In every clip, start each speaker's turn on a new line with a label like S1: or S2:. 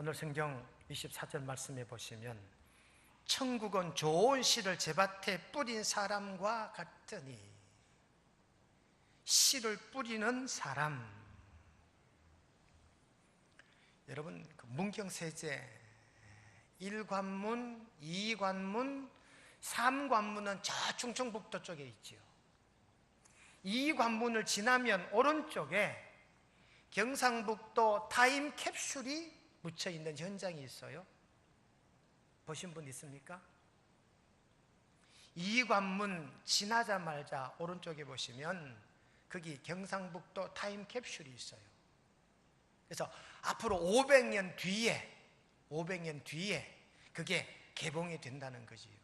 S1: 오늘 성경 24절 말씀해 보시면 천국은 좋은 씨를 제밭에 뿌린 사람과 같으니, 씨를 뿌리는 사람. 여러분, 그 문경세제 1관문, 2관문, 3관문은 저 충청북도 쪽에 있지요. 2관문을 지나면 오른쪽에 경상북도 타임캡슐이 묻혀 있는 현장이 있어요. 보신 분 있습니까? 2관문 지나자마자 오른쪽에 보시면 거기 경상북도 타임캡슐이 있어요. 그래서 앞으로 500년 뒤에 그게 개봉이 된다는 거지요.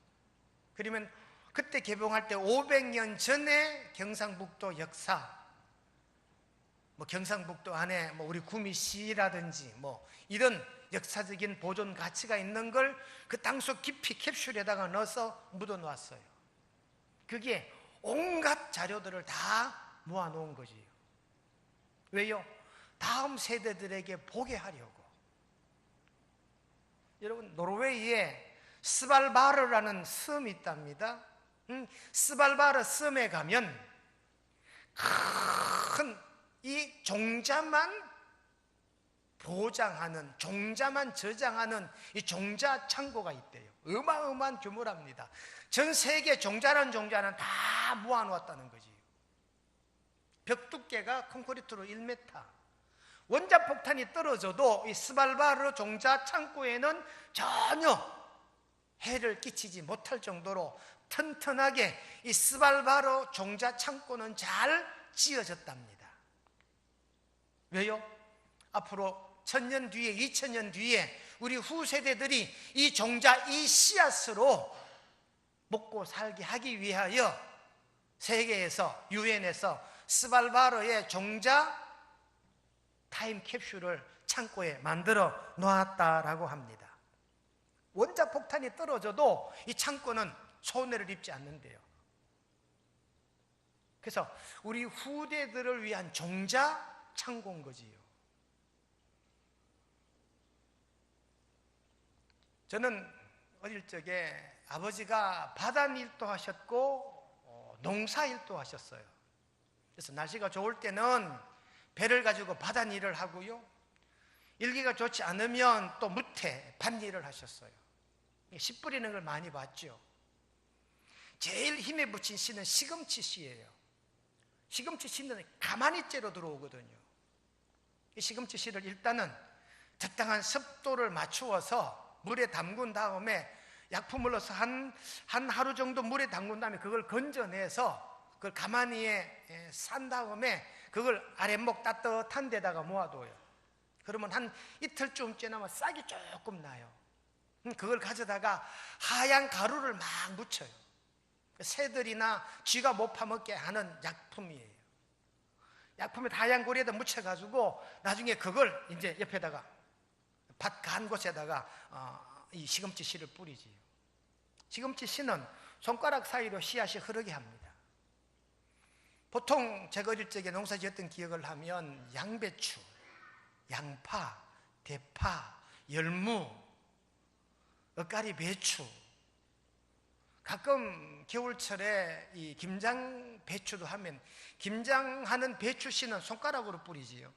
S1: 그러면 그때 개봉할 때 500년 전에 경상북도 역사, 경상북도 안에 우리 구미시라든지 이런 역사적인 보존 가치가 있는 걸 그 땅속 깊이 캡슐에다가 넣어서 묻어 놓았어요. 그게 온갖 자료들을 다 모아 놓은 거지요. 왜요? 다음 세대들에게 보게 하려고. 여러분, 노르웨이에 스발바르라는 섬이 있답니다. 스발바르 섬에 가면 큰 이 종자만 보장하는, 종자만 저장하는 이 종자 창고가 있대요. 어마어마한 규모랍니다. 전 세계 종자는 다 모아놓았다는 거지. 벽 두께가 콘크리트로 1m. 원자폭탄이 떨어져도 이 스발바르 종자 창고에는 전혀 해를 끼치지 못할 정도로 튼튼하게 이 스발바르 종자 창고는 잘 지어졌답니다. 왜요? 앞으로 1000년 뒤에, 2000년 뒤에 우리 후세대들이 이 종자, 이 씨앗으로 먹고 살게 하기 위하여 세계에서, 유엔에서 스발바르의 종자 타임캡슐을 창고에 만들어 놓았다라고 합니다. 원자폭탄이 떨어져도 이 창고는 손해를 입지 않는데요. 그래서 우리 후대들을 위한 종자 창고인 거지요. 저는 어릴 적에 아버지가 바닷일도 하셨고 농사일도 하셨어요. 그래서 날씨가 좋을 때는 배를 가지고 바닷일을 하고요, 일기가 좋지 않으면 또 무태, 밭일을 하셨어요. 씨 뿌리는 걸 많이 봤죠. 제일 힘에 붙인 씨는 시금치 씨예요. 시금치 씨는 가마니째로 들어오거든요. 이 시금치 씨를 일단은 적당한 습도를 맞추어서 물에 담근 다음에 약품을 넣어서 한 하루 정도 물에 담근 다음에 그걸 건져내서 그걸 가마니에 산 다음에 그걸 아랫목 따뜻한 데다가 모아둬요. 그러면 한 이틀쯤 지나면 싹이 조금 나요. 그걸 가져다가 하얀 가루를 막 묻혀요. 새들이나 쥐가 못 파먹게 하는 약품이에요. 약품에 하얀 고리에다 묻혀가지고 나중에 그걸 이제 옆에다가 밭 간 곳에다가 이 시금치 씨를 뿌리지요. 시금치 씨는 손가락 사이로 씨앗이 흐르게 합니다. 보통 제가 어릴 적에 농사 지었던 기억을 하면 양배추, 양파, 대파, 열무, 엇가리 배추, 가끔 겨울철에 이 김장 배추도 하면 김장하는 배추 씨는 손가락으로 뿌리지요.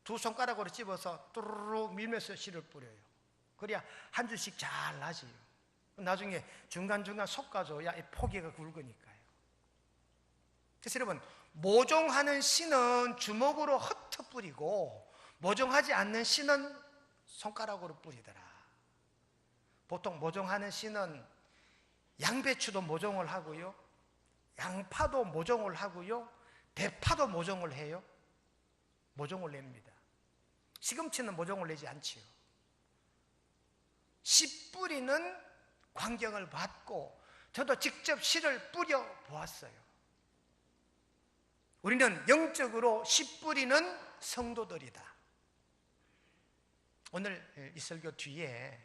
S1: 두 손가락으로 집어서 뚜루룩 밀면서 씨를 뿌려요. 그래야 한 줄씩 잘 나지요. 나중에 중간중간 솎아줘야 이 포기가 굵으니까요. 그래서 여러분, 모종하는 씨는 주먹으로 흩어 뿌리고 모종하지 않는 씨는 손가락으로 뿌리더라. 보통 모종하는 씨는 양배추도 모종을 하고요, 양파도 모종을 하고요, 대파도 모종을 해요. 모종을 냅니다. 시금치는 모종을 내지 않지요. 씨 뿌리는 광경을 봤고 저도 직접 씨를 뿌려 보았어요. 우리는 영적으로 씨 뿌리는 성도들이다. 오늘 이 설교 뒤에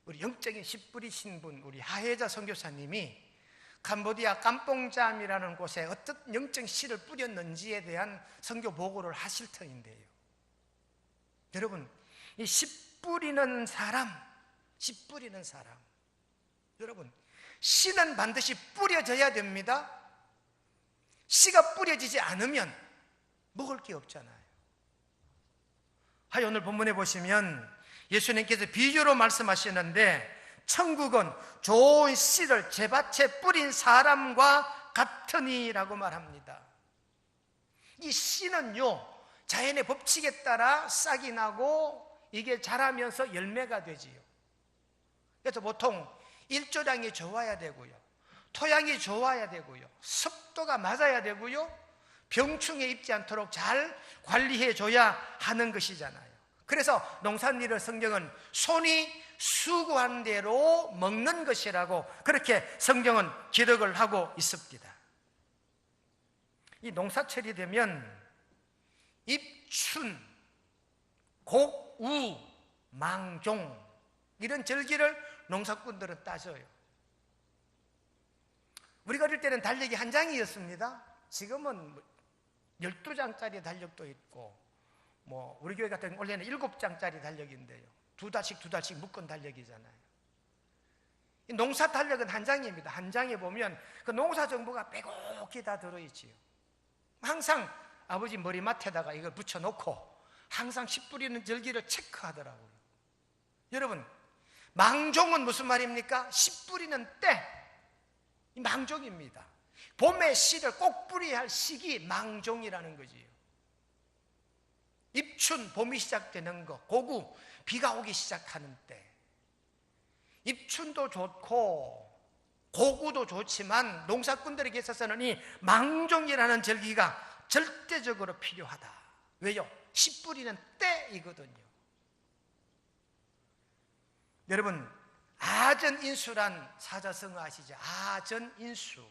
S1: 우리 영적인 씨 뿌리신 분, 우리 하혜자 선교사님이 캄보디아 깜뽕잠이라는 곳에 어떤 영적 씨를 뿌렸는지에 대한 선교 보고를 하실 터인데요. 여러분, 이 씨 씨 뿌리는 사람, 씨 뿌리는 사람. 여러분, 씨는 반드시 뿌려져야 됩니다. 씨가 뿌려지지 않으면 먹을 게 없잖아요. 하여 오늘 본문에 보시면 예수님께서 비유로 말씀하시는데, 천국은 좋은 씨를 제밭에 뿌린 사람과 같으니라고 말합니다. 이 씨는요, 자연의 법칙에 따라 싹이 나고 이게 자라면서 열매가 되지요. 그래서 보통 일조량이 좋아야 되고요, 토양이 좋아야 되고요, 습도가 맞아야 되고요, 병충해 입지 않도록 잘 관리해 줘야 하는 것이잖아요. 그래서 농산일을 성경은 손이 수고한 대로 먹는 것이라고 그렇게 성경은 기록을 하고 있습니다. 이 농사철이 되면 입춘, 곡우, 망종 이런 절기를 농사꾼들은 따져요. 우리가 어릴 때는 달력이 한 장이었습니다. 지금은 12장짜리 달력도 있고, 우리 교회 같은 경우 원래는 7장짜리 달력인데요, 두 달씩 묶은 달력이잖아요. 이 농사 달력은 한 장입니다. 한 장에 보면 그 농사 정보가 빼곡히 다 들어있지요. 항상 아버지 머리맡에다가 이걸 붙여놓고 항상 씨 뿌리는 절기를 체크하더라고요. 여러분, 망종은 무슨 말입니까? 씨 뿌리는 때, 이 망종입니다. 봄에 씨를 꼭 뿌려야 할 시기, 망종이라는 거지요. 입춘, 봄이 시작되는 거, 고구, 비가 오기 시작하는 때. 입춘도 좋고 고구도 좋지만 농사꾼들에게 있어서는 이 망종이라는 절기가 절대적으로 필요하다. 왜요? 씨 뿌리는 때이거든요. 여러분, 아전인수란 사자성어 아시죠? 아전인수.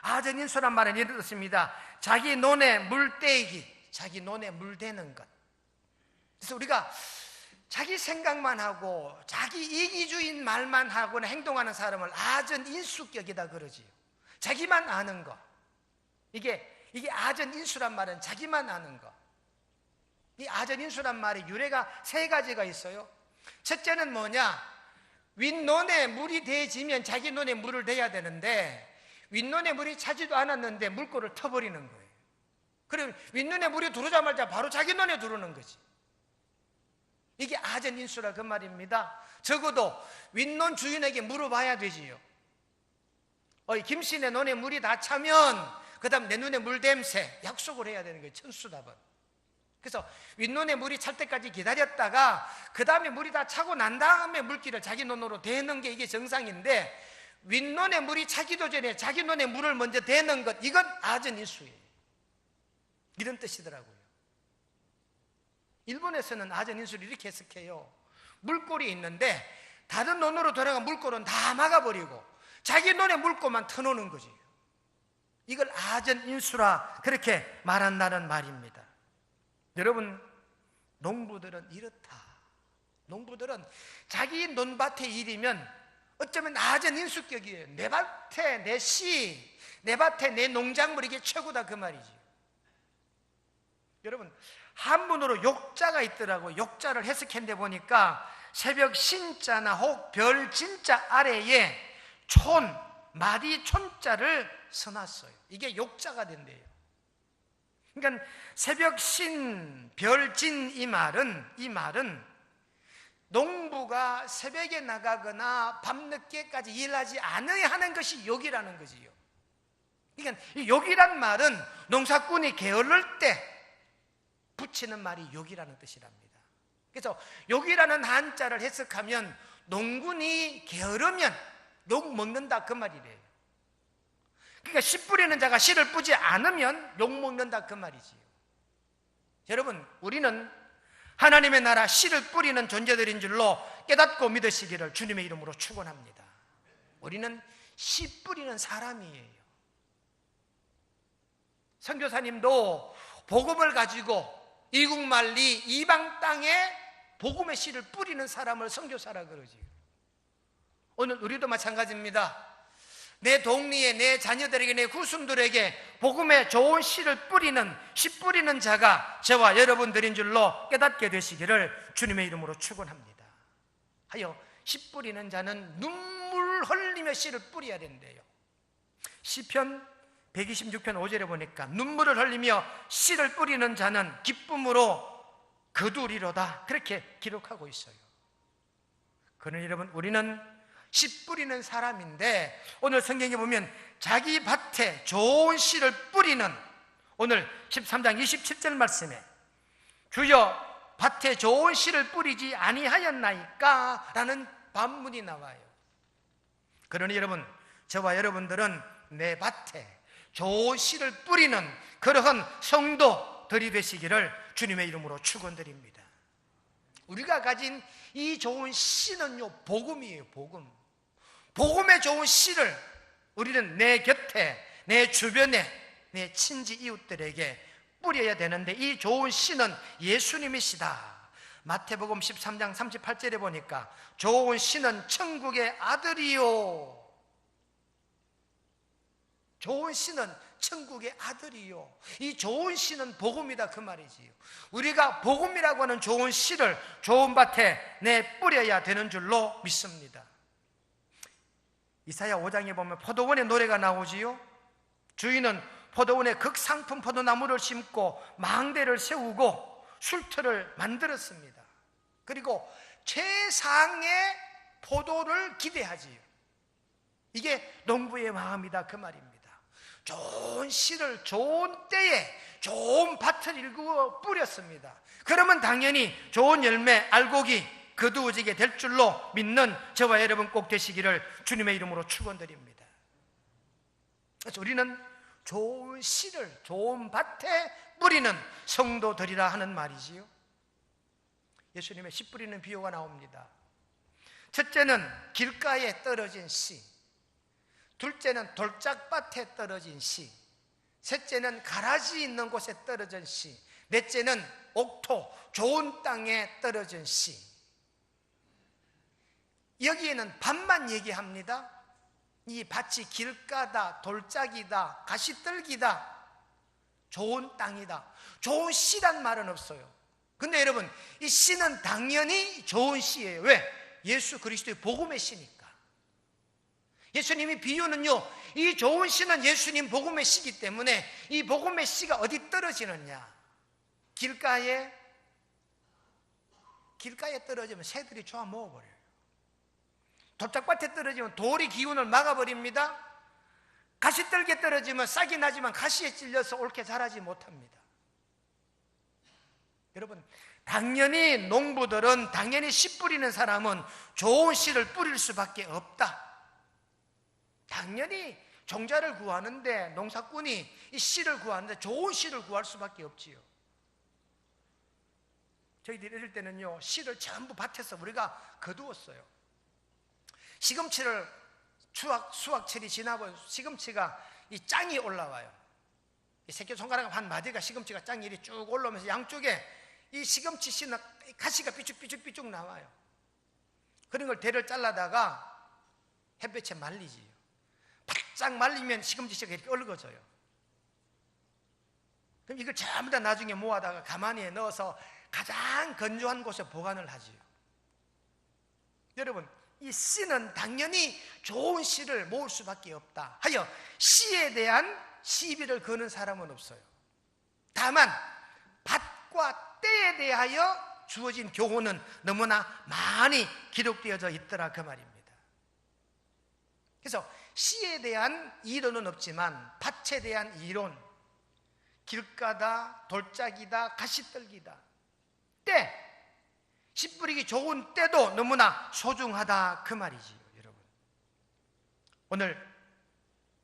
S1: 아전인수란 말은 이렇습니다. 자기 논에 물 떼기, 자기 논에 물 대는 것. 그래서 우리가 자기 생각만 하고 자기 이기주의인 말만 하거나 행동하는 사람을 아전인수격이다 그러지요. 자기만 아는 거. 이게 아전인수란 말은 자기만 아는 거. 이 아전인수란 말이 유래가 세 가지가 있어요. 첫째는 뭐냐? 윗논에 물이 대지면 자기 논에 물을 대야 되는데 윗논에 물이 차지도 않았는데 물꼬를 터버리는 거예요. 그럼 윗논에 물이 들어오자마자 바로 자기 논에 들어오는 거지. 이게 아전인수라 그 말입니다. 적어도 윗논 주인에게 물어봐야 되지요. 김씨네 논에 물이 다 차면 그 다음 내 눈에 물 댐새 약속을 해야 되는 거예요. 천수답은. 그래서 윗논에 물이 찰 때까지 기다렸다가 그 다음에 물이 다 차고 난 다음에 물기를 자기 논으로 대는 게 이게 정상인데, 윗논에 물이 차기도 전에 자기 논에 물을 먼저 대는 것, 이건 아전인수예요. 이런 뜻이더라고요. 일본에서는 아전인수를 이렇게 해석해요. 물골이 있는데 다른 논으로 돌아가 물골은 다 막아버리고 자기 논에 물골만 터놓는 거지. 이걸 아전인수라 그렇게 말한다는 말입니다. 여러분, 농부들은 이렇다. 농부들은 자기 논밭의 일이면 어쩌면 아전인수격이에요. 내 밭에 내 씨, 내 밭에 내 농작물, 이게 최고다 그 말이지. 여러분, 한문으로 욕자가 있더라고요. 욕자를 해석했는데 보니까 새벽 신자나 혹 별 진자 아래에 촌, 마디 촌자를 써놨어요. 이게 욕자가 된대요. 그러니까 새벽 신, 별 진 이 말은 농부가 새벽에 나가거나 밤늦게까지 일하지 않아야 하는 것이 욕이라는 거지요. 그러니까 이 욕이란 말은 농사꾼이 게을를 때 붙이는 말이 욕이라는 뜻이랍니다. 그래서 욕이라는 한자를 해석하면 농군이 게으르면 욕 먹는다 그 말이래요. 그러니까 씨 뿌리는 자가 씨를 뿌지 않으면 욕 먹는다 그 말이지요. 여러분, 우리는 하나님의 나라 씨를 뿌리는 존재들인 줄로 깨닫고 믿으시기를 주님의 이름으로 축원합니다. 우리는 씨 뿌리는 사람이에요. 선교사님도 복음을 가지고 이국만리 이방 땅에 복음의 씨를 뿌리는 사람을 선교사라 그러지. 오늘 우리도 마찬가지입니다. 내 동리에, 내 자녀들에게, 내 후손들에게 복음의 좋은 씨를 뿌리는, 씨 뿌리는 자가 저와 여러분들인 줄로 깨닫게 되시기를 주님의 이름으로 축원합니다. 하여 씨 뿌리는 자는 눈물 흘리며 씨를 뿌려야 된대요. 시편 126편 5절에 보니까 눈물을 흘리며 씨를 뿌리는 자는 기쁨으로 거두리로다, 그렇게 기록하고 있어요. 그러나 여러분, 우리는 씨 뿌리는 사람인데 오늘 성경에 보면 자기 밭에 좋은 씨를 뿌리는, 오늘 13장 27절 말씀에 주여 밭에 좋은 씨를 뿌리지 아니하였나이까? 라는 반문이 나와요. 그러니 여러분, 저와 여러분들은 내 밭에 좋은 씨를 뿌리는 그러한 성도들이 되시기를 주님의 이름으로 축원드립니다. 우리가 가진 이 좋은 씨는요, 복음이에요. 복음. 복음의 좋은 씨를 우리는 내 곁에, 내 주변에, 내 친지 이웃들에게 뿌려야 되는데, 이 좋은 씨는 예수님이시다. 마태복음 13장 38절에 보니까 좋은 씨는 천국의 아들이요, 좋은 씨는 천국의 아들이요. 이 좋은 씨는 복음이다, 그 말이지요. 우리가 복음이라고 하는 좋은 씨를 좋은 밭에 내 뿌려야 되는 줄로 믿습니다. 이사야 5장에 보면 포도원의 노래가 나오지요. 주인은 포도원에 극상품 포도나무를 심고 망대를 세우고 술터를 만들었습니다. 그리고 최상의 포도를 기대하지요. 이게 농부의 마음이다, 그 말입니다. 좋은 씨를 좋은 때에 좋은 밭을 일구어 뿌렸습니다. 그러면 당연히 좋은 열매, 알곡이 거두어지게 될 줄로 믿는 저와 여러분 꼭 되시기를 주님의 이름으로 축원드립니다. 그래서 우리는 좋은 씨를 좋은 밭에 뿌리는 성도들이라 하는 말이지요. 예수님의 씨 뿌리는 비유가 나옵니다. 첫째는 길가에 떨어진 씨, 둘째는 돌짝밭에 떨어진 씨, 셋째는 가라지 있는 곳에 떨어진 씨, 넷째는 옥토, 좋은 땅에 떨어진 씨. 여기에는 밭만 얘기합니다. 이 밭이 길가다, 돌짝이다, 가시떨기다, 좋은 땅이다, 좋은 씨란 말은 없어요. 근데 여러분, 이 씨는 당연히 좋은 씨예요. 왜? 예수 그리스도의 복음의 씨니까. 예수님이 비유는요, 이 좋은 씨는 예수님 복음의 씨이기 때문에 이 복음의 씨가 어디 떨어지느냐? 길가에 떨어지면 새들이 좋아 먹어버려요. 돌짝밭에 떨어지면 돌이 기운을 막아버립니다. 가시떨기에 떨어지면 싹이 나지만 가시에 찔려서 옳게 자라지 못합니다. 여러분, 당연히 농부들은, 당연히 씨 뿌리는 사람은 좋은 씨를 뿌릴 수밖에 없다. 당연히 종자를 구하는데, 농사꾼이 이 씨를 구하는데 좋은 씨를 구할 수밖에 없지요. 저희들이 어릴 때는요, 씨를 전부 밭에서 우리가 거두었어요. 시금치를 수확철이 지나고 시금치가 이 짱이 올라와요. 이 새끼손가락 한 마디가 시금치가 짱이 이리 쭉 올라오면서 양쪽에 이 시금치 씨는 가시가 삐죽삐죽 나와요. 그런 걸 대를 잘라다가 햇볕에 말리지요. 바짝 말리면 시금치 씨가 이렇게 얼거져요. 그럼 이걸 전부 다 나중에 모아다가 가마니에 넣어서 가장 건조한 곳에 보관을 하지요. 여러분, 이 씨는 당연히 좋은 씨를 모을 수밖에 없다 하여 씨에 대한 시비를 거는 사람은 없어요. 다만 밭과 때에 대하여 주어진 교훈은 너무나 많이 기록되어져 있더라, 그 말입니다. 그래서 씨에 대한 이론은 없지만 밭에 대한 이론, 길가다, 돌짝이다, 가시떨기다, 때, 씨 뿌리기 좋은 때도 너무나 소중하다, 그 말이지요. 여러분, 오늘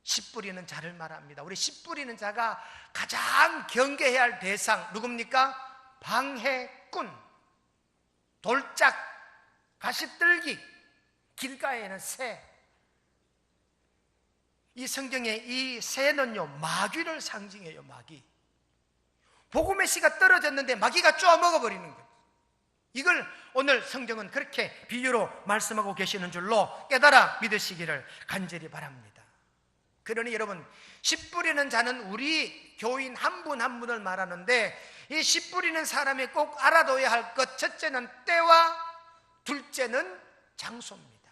S1: 씨 뿌리는 자를 말합니다. 우리 씨 뿌리는 자가 가장 경계해야 할 대상 누굽니까? 방해꾼, 돌짝, 가시떨기, 길가에는 새. 이 성경에 이 새는요, 마귀를 상징해요. 마귀. 복음의 씨가 떨어졌는데 마귀가 쪼아 먹어버리는 거예요. 이걸 오늘 성경은 그렇게 비유로 말씀하고 계시는 줄로 깨달아 믿으시기를 간절히 바랍니다. 그러니 여러분, 씨 뿌리는 자는 우리 교인 한 분 한 분을 말하는데, 이 씨 뿌리는 사람이 꼭 알아둬야 할 것, 첫째는 때와 둘째는 장소입니다.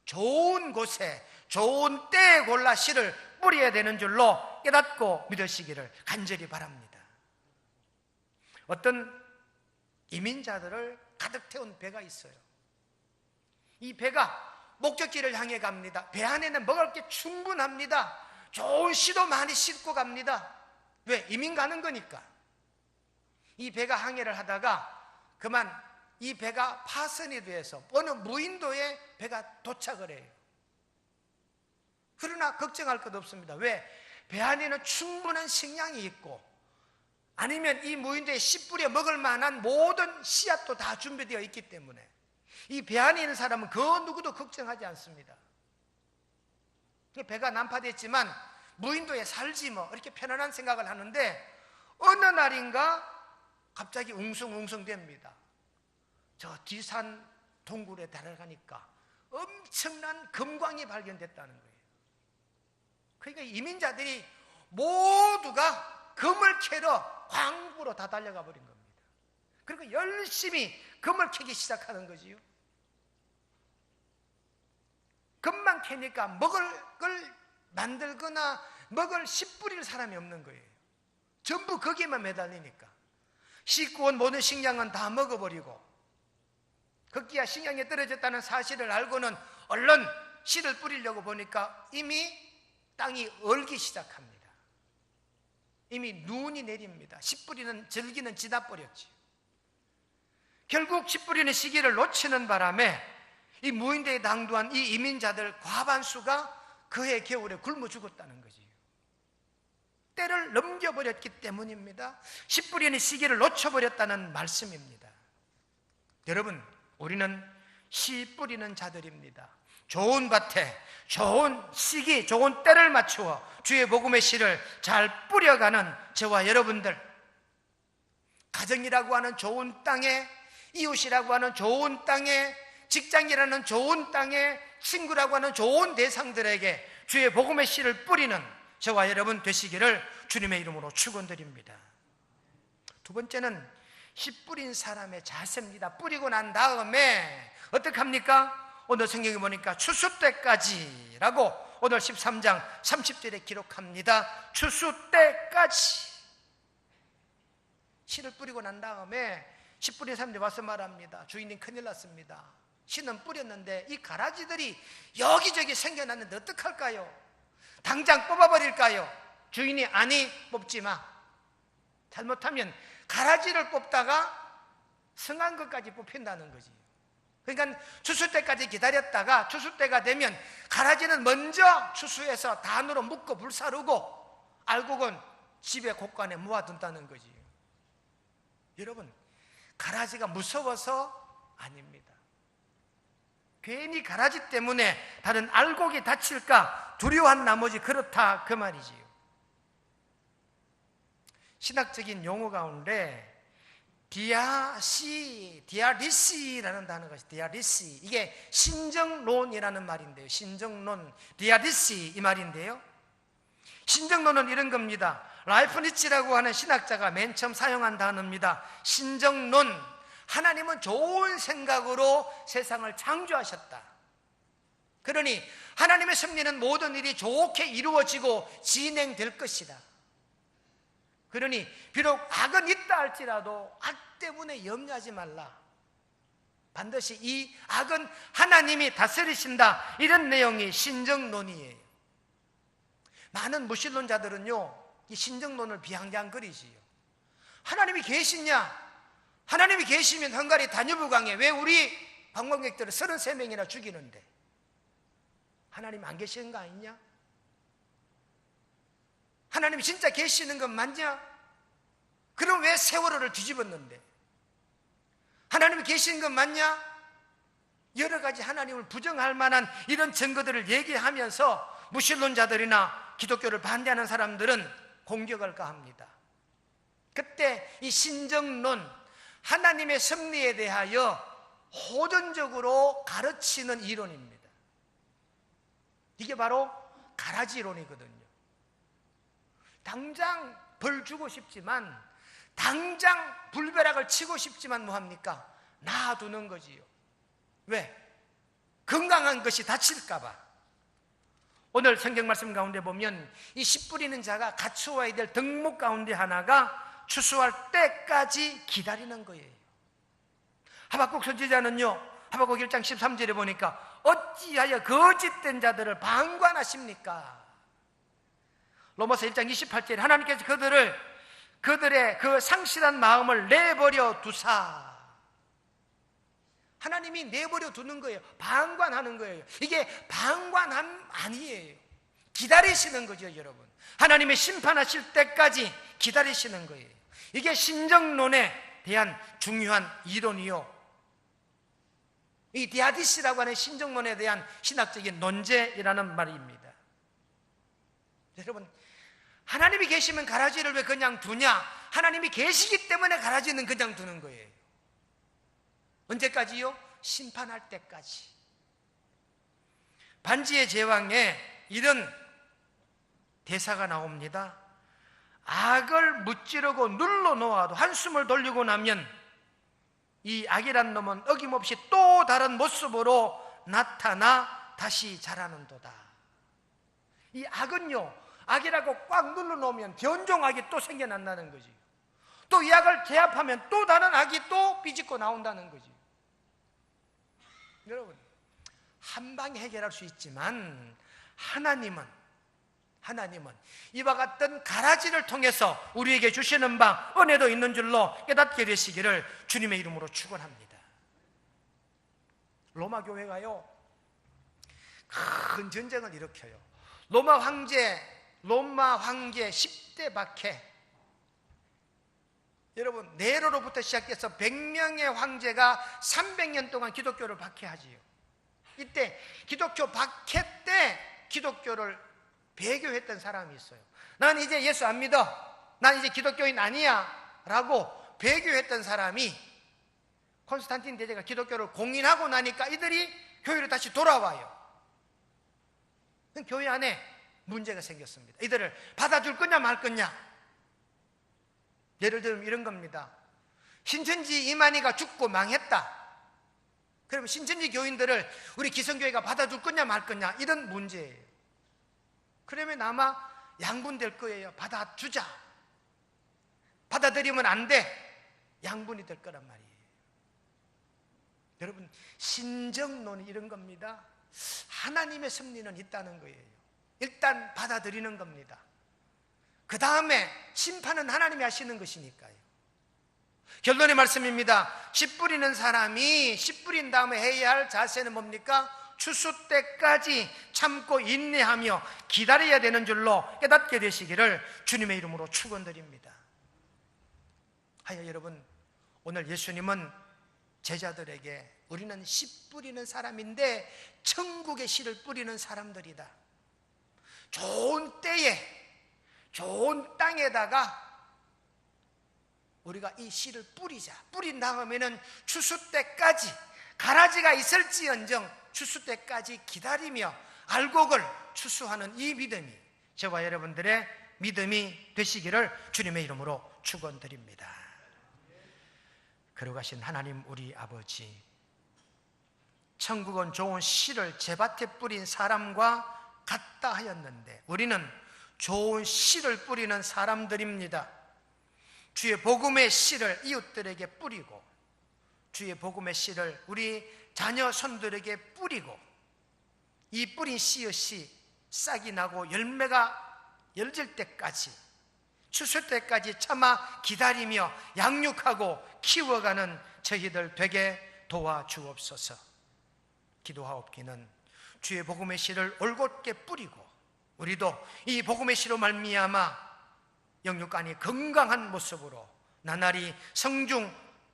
S1: 좋은 곳에 좋은 때에 골라 씨를 뿌려야 되는 줄로 깨닫고 믿으시기를 간절히 바랍니다. 어떤 이민자들을 가득 태운 배가 있어요. 이 배가 목적지를 향해 갑니다. 배 안에는 먹을 게 충분합니다. 좋은 씨도 많이 싣고 갑니다. 왜? 이민 가는 거니까. 이 배가 항해를 하다가 그만 이 배가 파선이 돼서 어느 무인도에 배가 도착을 해요. 그러나 걱정할 것 없습니다. 왜? 배 안에는 충분한 식량이 있고, 아니면 이 무인도에 씨 뿌려 먹을 만한 모든 씨앗도 다 준비되어 있기 때문에 이 배 안에 있는 사람은 그 누구도 걱정하지 않습니다. 배가 난파됐지만 무인도에 살지 뭐, 이렇게 편안한 생각을 하는데, 어느 날인가 갑자기 웅성웅성 됩니다. 저 뒤산 동굴에 달아가니까 엄청난 금광이 발견됐다는 거예요. 그러니까 이민자들이 모두가 금을 캐러 광부로 다 달려가 버린 겁니다. 그리고 열심히 금을 캐기 시작하는 거지요. 금만 캐니까 먹을 걸 만들거나 먹을 씨 뿌릴 사람이 없는 거예요. 전부 거기에만 매달리니까 씻고 온 모든 식량은 다 먹어버리고, 거기야 식량이 떨어졌다는 사실을 알고는 얼른 씨를 뿌리려고 보니까 이미 땅이 얼기 시작합니다. 이미 눈이 내립니다. 씨 뿌리는 절기는 지나버렸지. 결국 씨 뿌리는 시기를 놓치는 바람에 이 무인도에 당도한 이 이민자들 과반수가 그해 겨울에 굶어 죽었다는 거지요. 때를 넘겨버렸기 때문입니다. 씨 뿌리는 시기를 놓쳐버렸다는 말씀입니다. 여러분, 우리는 씨 뿌리는 자들입니다. 좋은 밭에 좋은 시기, 좋은 때를 맞추어 주의 복음의 씨를 잘 뿌려가는 저와 여러분들, 가정이라고 하는 좋은 땅에, 이웃이라고 하는 좋은 땅에, 직장이라는 좋은 땅에, 친구라고 하는 좋은 대상들에게 주의 복음의 씨를 뿌리는 저와 여러분 되시기를 주님의 이름으로 축원드립니다. 두 번째는 씨 뿌린 사람의 자세입니다. 뿌리고 난 다음에 어떻게 합니까? 오늘 성경에 보니까 추수 때까지라고 오늘 13장 30절에 기록합니다. 추수 때까지. 씨를 뿌리고 난 다음에 씨 뿌린 사람들이 와서 말합니다. 주인님, 큰일 났습니다. 씨는 뿌렸는데 이 가라지들이 여기저기 생겨났는데 어떡할까요? 당장 뽑아버릴까요? 주인이 아니, 뽑지 마. 잘못하면 가라지를 뽑다가 성한 것까지 뽑힌다는 거지. 그러니까 추수 때까지 기다렸다가 추수 때가 되면 가라지는 먼저 추수해서 단으로 묶고 불사르고 알곡은 집에 곳간에 모아둔다는 거지. 여러분, 가라지가 무서워서 아닙니다. 괜히 가라지 때문에 다른 알곡이 다칠까 두려워한 나머지 그렇다, 그 말이지요. 신학적인 용어 가운데 디아리시라는 단어가 있어요. 디아리시. 이게 신정론이라는 말인데요. 신정론, 디아리시 이 말인데요. 신정론은 이런 겁니다. 라이프니츠라고 하는 신학자가 맨 처음 사용한 단어입니다. 신정론. 하나님은 좋은 생각으로 세상을 창조하셨다. 그러니 하나님의 섭리는 모든 일이 좋게 이루어지고 진행될 것이다. 그러니 비록 악은 있다 할지라도 악 때문에 염려하지 말라. 반드시 이 악은 하나님이 다스리신다. 이런 내용이 신정론이에요. 많은 무신론자들은요, 이 신정론을 비앙장거리지요. 하나님이 계시냐? 하나님이 계시면 헝가리 다뉴브강에 왜 우리 관광객들을 33명이나 죽이는데 하나님 안 계시는 거 아니냐? 하나님이 진짜 계시는 건 맞냐? 그럼 왜 세월호를 뒤집었는데? 하나님이 계시는 건 맞냐? 여러 가지 하나님을 부정할 만한 이런 증거들을 얘기하면서 무신론자들이나 기독교를 반대하는 사람들은 공격을 가합니다. 그때 이 신정론, 하나님의 섭리에 대하여 호전적으로 가르치는 이론입니다. 이게 바로 가라지론이거든요. 당장 벌 주고 싶지만, 당장 불벼락을 치고 싶지만 뭐합니까? 놔두는 거지요. 왜? 건강한 것이 다칠까봐. 오늘 성경 말씀 가운데 보면 이 씨 뿌리는 자가 갖추어야 될 덕목 가운데 하나가 추수할 때까지 기다리는 거예요. 하박국 선지자는요, 하박국 1장 13절에 보니까 어찌하여 거짓된 자들을 방관하십니까? 로마서 1장 28절에 하나님께서 그들의 그 상실한 마음을 내버려 두사. 하나님이 내버려 두는 거예요. 방관하는 거예요. 이게 방관함 아니에요. 기다리시는 거죠, 여러분. 하나님의 심판하실 때까지 기다리시는 거예요. 이게 신정론에 대한 중요한 이론이요, 이 디아디시라고 하는 신정론에 대한 신학적인 논제이라는 말입니다. 여러분, 하나님이 계시면 가라지를 왜 그냥 두냐? 하나님이 계시기 때문에 가라지는 그냥 두는 거예요. 언제까지요? 심판할 때까지. 반지의 제왕에 이런 대사가 나옵니다. 악을 무찌르고 눌러 놓아도 한숨을 돌리고 나면 이 악이란 놈은 어김없이 또 다른 모습으로 나타나 다시 자라는도다. 이 악은요, 악이라고 꽉 눌러 놓으면 변종악이 또 생겨난다는 거지. 또 이 악을 제압하면 또 다른 악이 또 비집고 나온다는 거지. 여러분, 한 방에 해결할 수 있지만 하나님은 이와 같은 가라지를 통해서 우리에게 주시는 바 은혜도 있는 줄로 깨닫게 되시기를 주님의 이름으로 축원합니다. 로마 교회가요, 큰 전쟁을 일으켜요. 로마 황제 10대 박해. 여러분, 네로로부터 시작해서 100명의 황제가 300년 동안 기독교를 박해하지요. 이때 기독교 박해 때 기독교를 배교했던 사람이 있어요. 난 이제 예수 안 믿어, 난 이제 기독교인 아니야 라고 배교했던 사람이, 콘스탄틴 대제가 기독교를 공인하고 나니까 이들이 교회로 다시 돌아와요. 교회 안에 문제가 생겼습니다. 이들을 받아줄 거냐 말 거냐. 예를 들면 이런 겁니다. 신천지 이만희가 죽고 망했다. 그러면 신천지 교인들을 우리 기성교회가 받아줄 거냐 말 거냐, 이런 문제예요. 그러면 아마 양분될 거예요. 받아주자. 받아들이면 안 돼. 양분이 될 거란 말이에요. 여러분, 신정론이 이런 겁니다. 하나님의 섭리는 있다는 거예요. 일단 받아들이는 겁니다. 그 다음에 심판은 하나님이 하시는 것이니까요. 결론의 말씀입니다. 씨 뿌리는 사람이 씨 뿌린 다음에 해야 할 자세는 뭡니까? 추수 때까지 참고 인내하며 기다려야 되는 줄로 깨닫게 되시기를 주님의 이름으로 축원드립니다. 하여 여러분, 오늘 예수님은 제자들에게 우리는 씨 뿌리는 사람인데 천국의 씨를 뿌리는 사람들이다. 좋은 때에 좋은 땅에다가 우리가 이 씨를 뿌리자. 뿌린 다음에는 추수 때까지, 가라지가 있을지언정 추수 때까지 기다리며 알곡을 추수하는 이 믿음이 저와 여러분들의 믿음이 되시기를 주님의 이름으로 축원드립니다. 거룩하신 하나님 우리 아버지, 천국은 좋은 씨를 제밭에 뿌린 사람과 같다 하였는데 우리는 좋은 씨를 뿌리는 사람들입니다. 주의 복음의 씨를 이웃들에게 뿌리고, 주의 복음의 씨를 우리 자녀 손들에게 뿌리고, 이 뿌린 씨앗이 싹이 나고 열매가 열질 때까지, 추수 때까지 참아 기다리며 양육하고 키워가는 저희들 되게 도와주옵소서. 기도하옵기는 주의 복음의 씨를 올곧게 뿌리고, 우리도 이 복음의 씨로 말미암아 영육간이 건강한 모습으로 나날이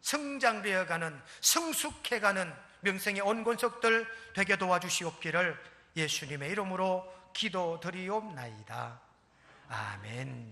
S1: 성장되어가는, 성숙해가는 명성의 온건석들 되게 도와주시옵기를 예수님의 이름으로 기도드리옵나이다. 아멘.